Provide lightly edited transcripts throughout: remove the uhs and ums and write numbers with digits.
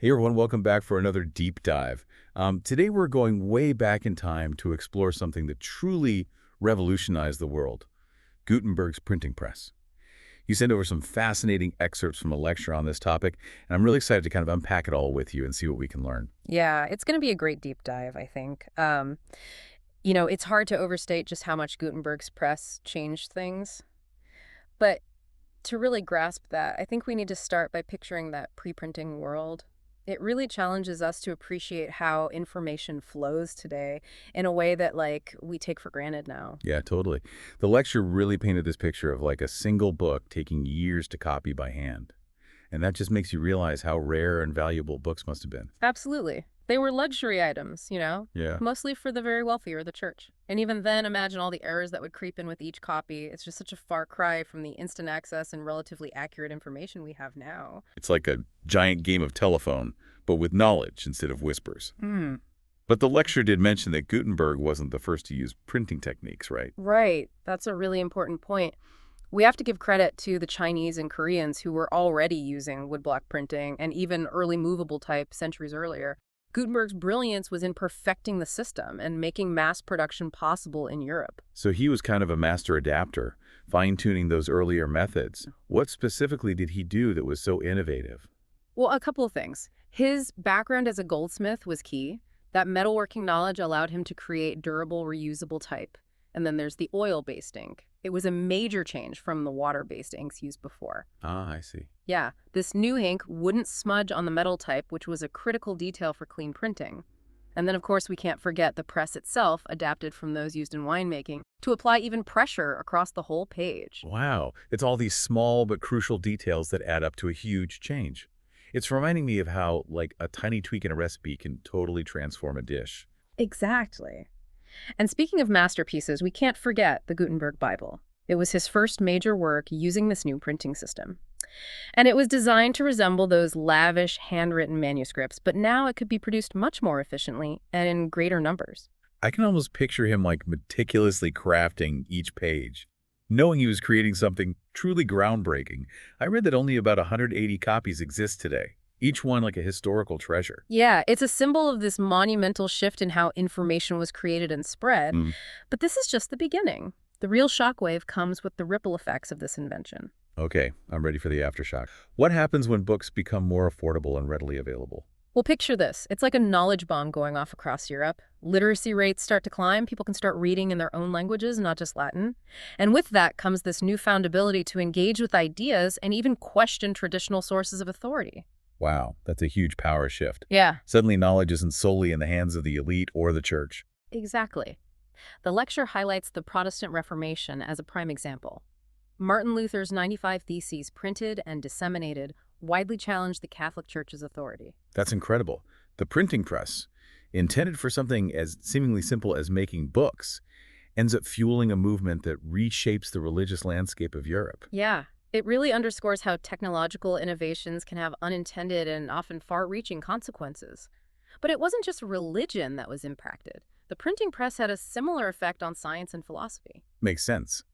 Hey everyone, welcome back for another deep dive. Today we're going way back in time to explore something that truly revolutionized the world, Gutenberg's printing press. You sent over some fascinating excerpts from a lecture on this topic, and I'm really excited to kind of unpack it all with you and see what we can learn. Yeah, it's going to be a great deep dive, I think. It's hard to overstate just how much Gutenberg's press changed things. But to really grasp that, I think we need to start by picturing that pre-printing world. It really challenges us to appreciate how information flows today in a way that, we take for granted now. Yeah, totally. The lecture really painted this picture of like a single book taking years to copy by hand. And that just makes you realize how rare and valuable books must have been. Absolutely. They were luxury items, Yeah. mostly for the very wealthy or the church. And even then, imagine all the errors that would creep in with each copy. It's just such a far cry from the instant access and relatively accurate information we have now. It's like a giant game of telephone, but with knowledge instead of whispers. Hmm. But the lecture did mention that Gutenberg wasn't the first to use printing techniques, right? Right. That's a really important point. We have to give credit to the Chinese and Koreans who were already using woodblock printing and even early movable type centuries earlier. Gutenberg's brilliance was in perfecting the system and making mass production possible in Europe. So he was kind of a master adapter, fine-tuning those earlier methods. What specifically did he do that was so innovative? Well, a couple of things. His background as a goldsmith was key. That metalworking knowledge allowed him to create durable, reusable type. And then there's the oil-based ink. It was a major change from the water-based inks used before. Ah, I see. Yeah, this new ink wouldn't smudge on the metal type, which was a critical detail for clean printing. And then, of course, we can't forget the press itself, adapted from those used in winemaking, to apply even pressure across the whole page. Wow, it's all these small but crucial details that add up to a huge change. It's reminding me of how, like, a tiny tweak in a recipe can totally transform a dish. Exactly. And speaking of masterpieces, we can't forget the Gutenberg Bible. It was his first major work using this new printing system. And it was designed to resemble those lavish, handwritten manuscripts, but now it could be produced much more efficiently and in greater numbers. I can almost picture him, like, meticulously crafting each page, knowing he was creating something truly groundbreaking. I read that only about 180 copies exist today, each one like a historical treasure. Yeah, it's a symbol of this monumental shift in how information was created and spread. Hmm. But this is just the beginning. The real shockwave comes with the ripple effects of this invention. Okay, I'm ready for the aftershock. What happens when books become more affordable and readily available? Well, picture this. It's like a knowledge bomb going off across Europe. Literacy rates start to climb. People can start reading in their own languages, not just Latin. And with that comes this newfound ability to engage with ideas and even question traditional sources of authority. Wow, that's a huge power shift. Yeah, Suddenly knowledge isn't solely in the hands of the elite or the church. exactly. The lecture highlights the Protestant Reformation as a prime example. Martin Luther's 95 Theses, printed and disseminated, widely challenged the Catholic Church's authority. That's incredible. The printing press, intended for something as seemingly simple as making books, ends up fueling a movement that reshapes the religious landscape of Europe. Yeah, it really underscores how technological innovations can have unintended and often far-reaching consequences. But it wasn't just religion that was impacted. The printing press had a similar effect on science and philosophy. Makes sense.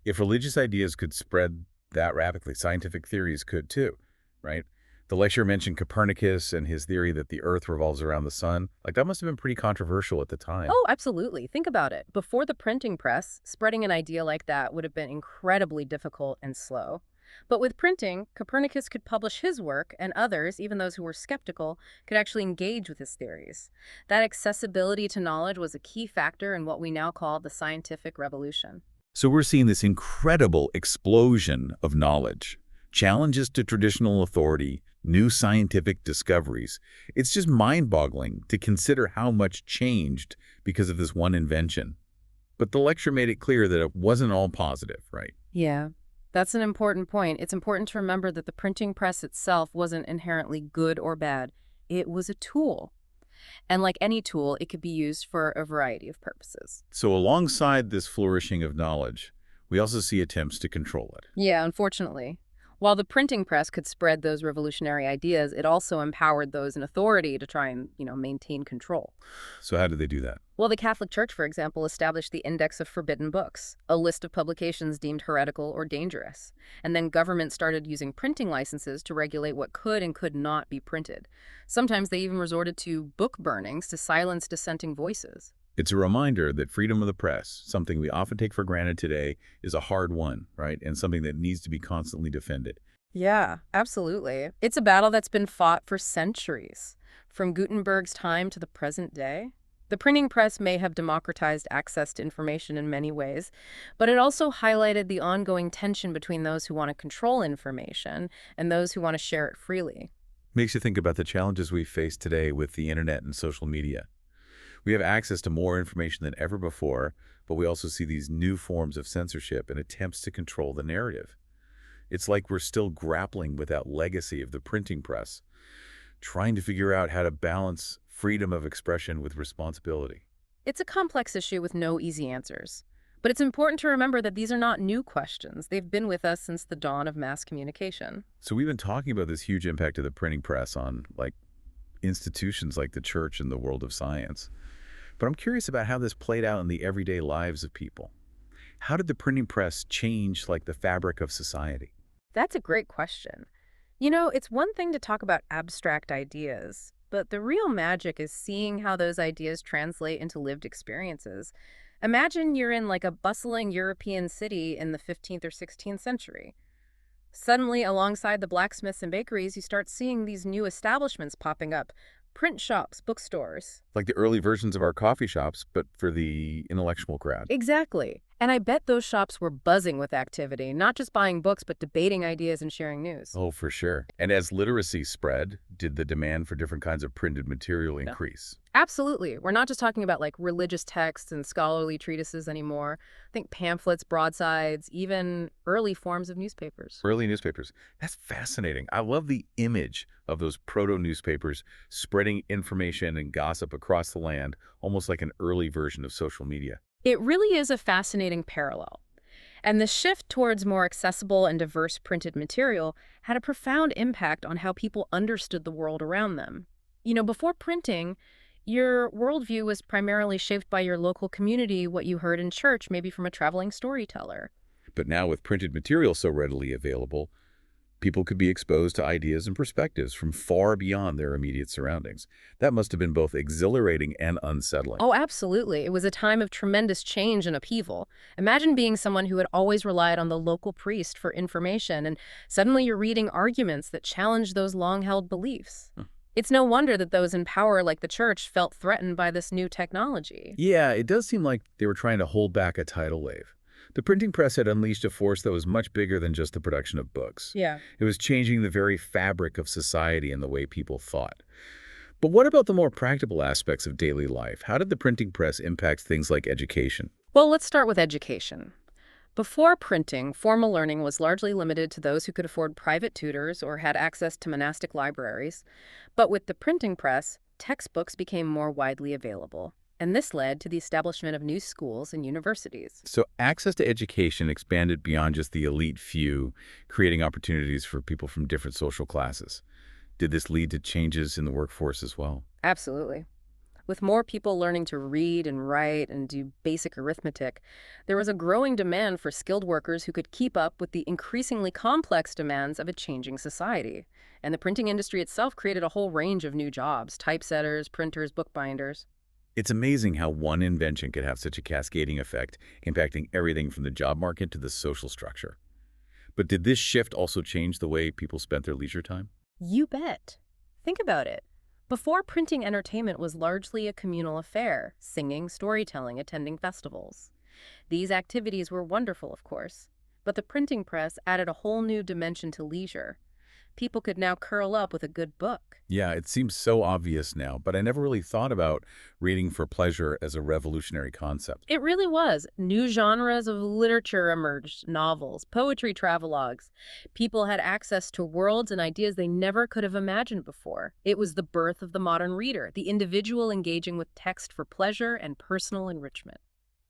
If religious ideas could spread that rapidly, scientific theories could too, right? The lecture mentioned Copernicus and his theory that the Earth revolves around the sun. Like, that must have been pretty controversial at the time. Oh, absolutely. Think about it. Before the printing press, spreading an idea like that would have been incredibly difficult and slow. But with printing, Copernicus could publish his work, and others, even those who were skeptical, could actually engage with his theories. That accessibility to knowledge was a key factor in what we now call the scientific revolution. So we're seeing this incredible explosion of knowledge, challenges to traditional authority, new scientific discoveries. It's just mind-boggling to consider how much changed because of this one invention. But the lecture made it clear that it wasn't all positive, right? Yeah, that's an important point. It's important to remember that the printing press itself wasn't inherently good or bad. It was a tool. And like any tool, it could be used for a variety of purposes. So alongside this flourishing of knowledge, we also see attempts to control it. Yeah, unfortunately. While the printing press could spread those revolutionary ideas, it also empowered those in authority to try and, maintain control. So how did they do that? Well, the Catholic Church, for example, established the Index of Forbidden Books, a list of publications deemed heretical or dangerous. And then government started using printing licenses to regulate what could and could not be printed. Sometimes they even resorted to book burnings to silence dissenting voices. It's a reminder that freedom of the press, something we often take for granted today, is a hard one, right? And something that needs to be constantly defended. Yeah, absolutely. It's a battle that's been fought for centuries, from Gutenberg's time to the present day. The printing press may have democratized access to information in many ways, but it also highlighted the ongoing tension between those who want to control information and those who want to share it freely. Makes you think about the challenges we face today with the internet and social media. We have access to more information than ever before, but we also see these new forms of censorship and attempts to control the narrative. It's like we're still grappling with that legacy of the printing press, trying to figure out how to balance freedom of expression with responsibility. It's a complex issue with no easy answers. But it's important to remember that these are not new questions. They've been with us since the dawn of mass communication. So we've been talking about this huge impact of the printing press on, institutions like the church and the world of science. But I'm curious about how this played out in the everyday lives of people. How did the printing press change, the fabric of society? That's a great question. It's one thing to talk about abstract ideas, but the real magic is seeing how those ideas translate into lived experiences. Imagine you're in a bustling European city in the 15th or 16th century. Suddenly, alongside the blacksmiths and bakeries, you start seeing these new establishments popping up. Print shops, bookstores. Like the early versions of our coffee shops, but for the intellectual crowd. Exactly. And I bet those shops were buzzing with activity, not just buying books, but debating ideas and sharing news. Oh, for sure. And as literacy spread, did the demand for different kinds of printed material increase? Absolutely. We're not just talking about religious texts and scholarly treatises anymore. Think pamphlets, broadsides, even early forms of newspapers. Early newspapers. That's fascinating. I love the image of those proto-newspapers spreading information and gossip across the land, almost like an early version of social media. It really is a fascinating parallel. And the shift towards more accessible and diverse printed material had a profound impact on how people understood the world around them. Before printing, your worldview was primarily shaped by your local community, what you heard in church, maybe from a traveling storyteller. But now with printed material so readily available, people could be exposed to ideas and perspectives from far beyond their immediate surroundings. That must have been both exhilarating and unsettling. Oh, absolutely. It was a time of tremendous change and upheaval. Imagine being someone who had always relied on the local priest for information, and suddenly you're reading arguments that challenge those long-held beliefs. It's no wonder that those in power, like the church, felt threatened by this new technology. Yeah, it does seem like they were trying to hold back a tidal wave. The printing press had unleashed a force that was much bigger than just the production of books. Yeah. It was changing the very fabric of society and the way people thought. But what about the more practical aspects of daily life? How did the printing press impact things like education? Well, let's start with education. Before printing, formal learning was largely limited to those who could afford private tutors or had access to monastic libraries. But with the printing press, textbooks became more widely available. And this led to the establishment of new schools and universities. So access to education expanded beyond just the elite few, creating opportunities for people from different social classes. Did this lead to changes in the workforce as well? Absolutely. With more people learning to read and write and do basic arithmetic, there was a growing demand for skilled workers who could keep up with the increasingly complex demands of a changing society. And the printing industry itself created a whole range of new jobs: typesetters, printers, bookbinders. It's amazing how one invention could have such a cascading effect, impacting everything from the job market to the social structure. But did this shift also change the way people spent their leisure time? You bet. Think about it. Before printing, entertainment was largely a communal affair: singing, storytelling, attending festivals. These activities were wonderful, of course, but the printing press added a whole new dimension to leisure. People could now curl up with a good book. Yeah, it seems so obvious now, but I never really thought about reading for pleasure as a revolutionary concept. It really was. New genres of literature emerged: novels, poetry, travelogues. People had access to worlds and ideas they never could have imagined before. It was the birth of the modern reader, the individual engaging with text for pleasure and personal enrichment.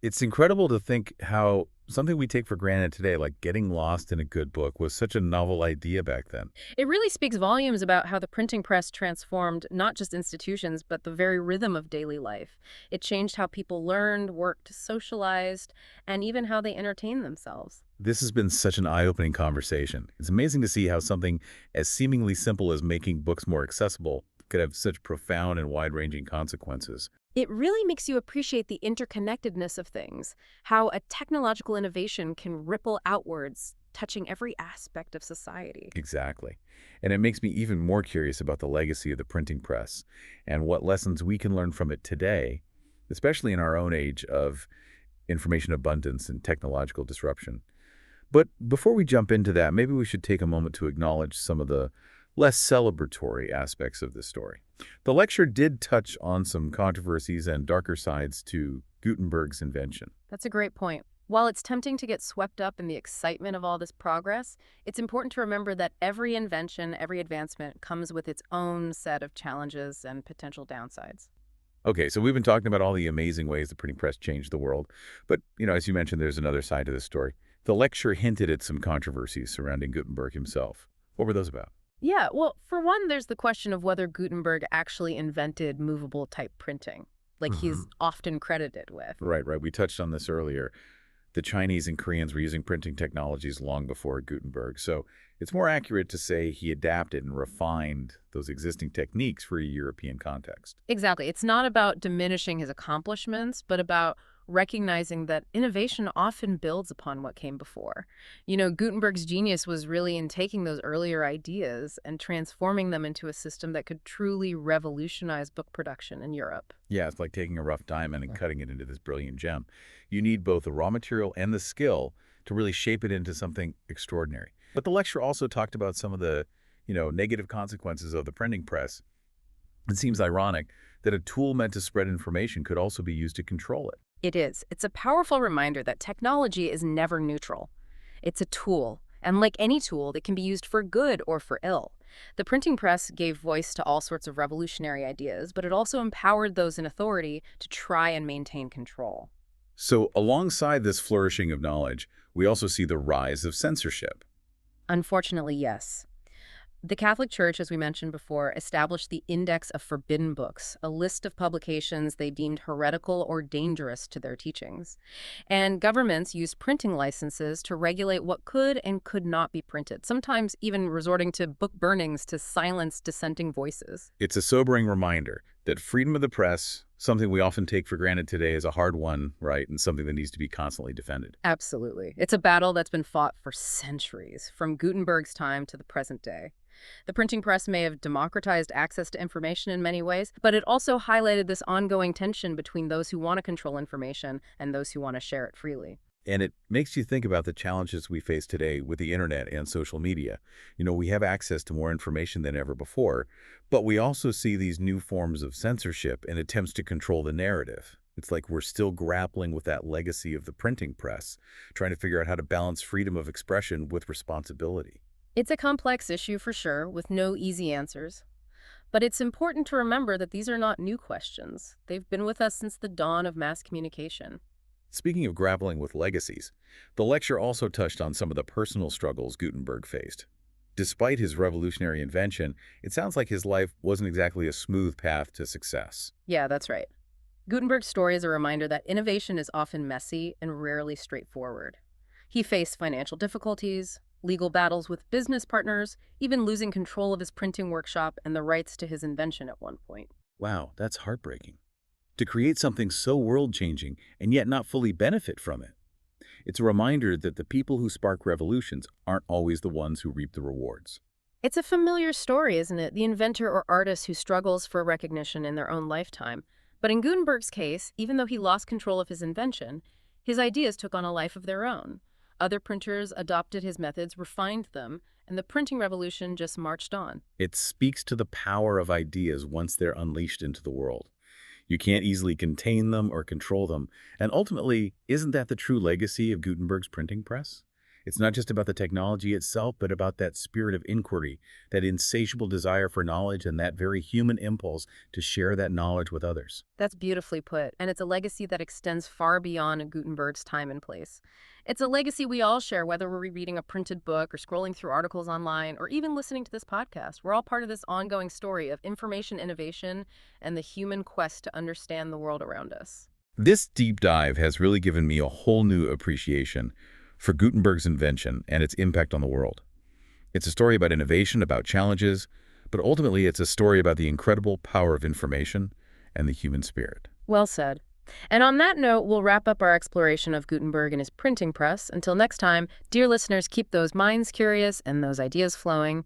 It's incredible to think how Something we take for granted today, like getting lost in a good book, was such a novel idea back then. It really speaks volumes about how the printing press transformed not just institutions, but the very rhythm of daily life. It changed how people learned, worked, socialized, and even how they entertained themselves. This has been such an eye-opening conversation. It's amazing to see how something as seemingly simple as making books more accessible could have such profound and wide-ranging consequences. It really makes you appreciate the interconnectedness of things, how a technological innovation can ripple outwards, touching every aspect of society. Exactly. And it makes me even more curious about the legacy of the printing press and what lessons we can learn from it today, especially in our own age of information abundance and technological disruption. But before we jump into that, maybe we should take a moment to acknowledge some of the less celebratory aspects of this story. The lecture did touch on some controversies and darker sides to Gutenberg's invention. That's a great point. While it's tempting to get swept up in the excitement of all this progress, it's important to remember that every invention, every advancement comes with its own set of challenges and potential downsides. Okay, so we've been talking about all the amazing ways the printing press changed the world. But, as you mentioned, there's another side to this story. The lecture hinted at some controversies surrounding Gutenberg himself. What were those about? Yeah, well, for one, there's the question of whether Gutenberg actually invented movable type printing, like he's often credited with. Right, right. We touched on this earlier. The Chinese and Koreans were using printing technologies long before Gutenberg, so it's more accurate to say he adapted and refined those existing techniques for a European context. Exactly. It's not about diminishing his accomplishments, but about recognizing that innovation often builds upon what came before. Gutenberg's genius was really in taking those earlier ideas and transforming them into a system that could truly revolutionize book production in Europe. Yeah, it's like taking a rough diamond and cutting it into this brilliant gem. You need both the raw material and the skill to really shape it into something extraordinary. But the lecture also talked about some of the, negative consequences of the printing press. It seems ironic that a tool meant to spread information could also be used to control it. It is. It's a powerful reminder that technology is never neutral. It's a tool, and like any tool, it can be used for good or for ill. The printing press gave voice to all sorts of revolutionary ideas, but it also empowered those in authority to try and maintain control. So alongside this flourishing of knowledge, we also see the rise of censorship. Unfortunately, yes. The Catholic Church, as we mentioned before, established the Index of Forbidden Books, a list of publications they deemed heretical or dangerous to their teachings. And governments used printing licenses to regulate what could and could not be printed, sometimes even resorting to book burnings to silence dissenting voices. It's a sobering reminder that freedom of the press, something we often take for granted today, is a hard one, right, and something that needs to be constantly defended. Absolutely. It's a battle that's been fought for centuries, from Gutenberg's time to the present day. The printing press may have democratized access to information in many ways, but it also highlighted this ongoing tension between those who want to control information and those who want to share it freely. And it makes you think about the challenges we face today with the internet and social media. We have access to more information than ever before, but we also see these new forms of censorship and attempts to control the narrative. It's like we're still grappling with that legacy of the printing press, trying to figure out how to balance freedom of expression with responsibility. It's a complex issue for sure, with no easy answers. But it's important to remember that these are not new questions. They've been with us since the dawn of mass communication. Speaking of grappling with legacies, the lecture also touched on some of the personal struggles Gutenberg faced. Despite his revolutionary invention, it sounds like his life wasn't exactly a smooth path to success. Yeah, that's right. Gutenberg's story is a reminder that innovation is often messy and rarely straightforward. He faced financial difficulties, legal battles with business partners, even losing control of his printing workshop and the rights to his invention at one point. Wow, that's heartbreaking. To create something so world-changing and yet not fully benefit from it. It's a reminder that the people who spark revolutions aren't always the ones who reap the rewards. It's a familiar story, isn't it? The inventor or artist who struggles for recognition in their own lifetime. But in Gutenberg's case, even though he lost control of his invention, his ideas took on a life of their own. Other printers adopted his methods, refined them, and the printing revolution just marched on. It speaks to the power of ideas once they're unleashed into the world. You can't easily contain them or control them, and ultimately, isn't that the true legacy of Gutenberg's printing press? It's not just about the technology itself, but about that spirit of inquiry, that insatiable desire for knowledge, and that very human impulse to share that knowledge with others. That's beautifully put, and it's a legacy that extends far beyond Gutenberg's time and place. It's a legacy we all share, whether we're reading a printed book or scrolling through articles online or even listening to this podcast. We're all part of this ongoing story of information innovation and the human quest to understand the world around us. This deep dive has really given me a whole new appreciation for Gutenberg's invention and its impact on the world. It's a story about innovation, about challenges, but ultimately it's a story about the incredible power of information and the human spirit. Well said. And on that note, we'll wrap up our exploration of Gutenberg and his printing press. Until next time, dear listeners, keep those minds curious and those ideas flowing.